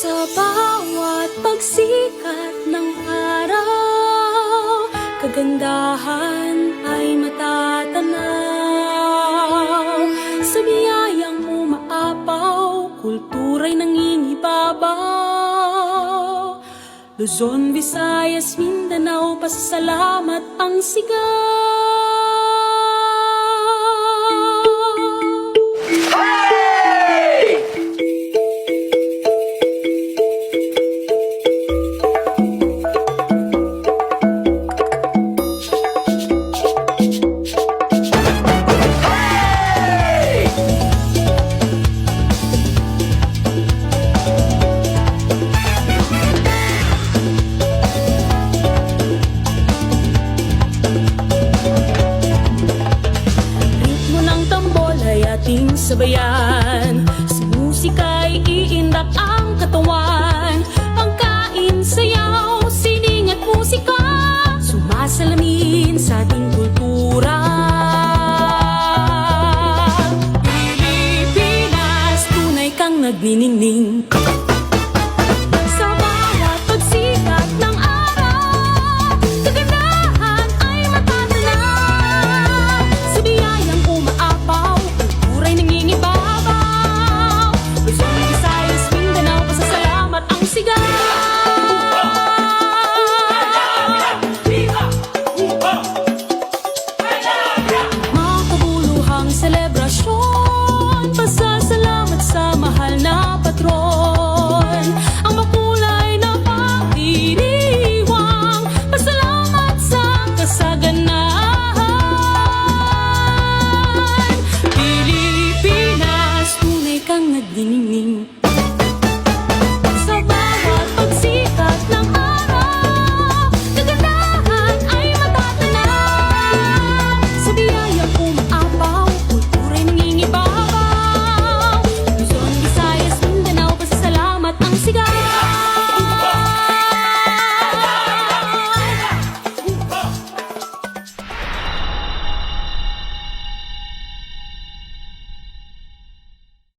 Sa bawat pagsikat ng araw, kagandahan ay matatanaw. Sa biyayang umaapaw, kultura'y nangingibabaw. Luzon, Visayas, Mindanao, pasasalamat ang sigaw. Ating sabayan, sa musika'y iindak ang katawan. Pagkain, sayaw, sining at musika, sumasalamin sa ating kultura. Pilipinas, tunay kang nagniningning.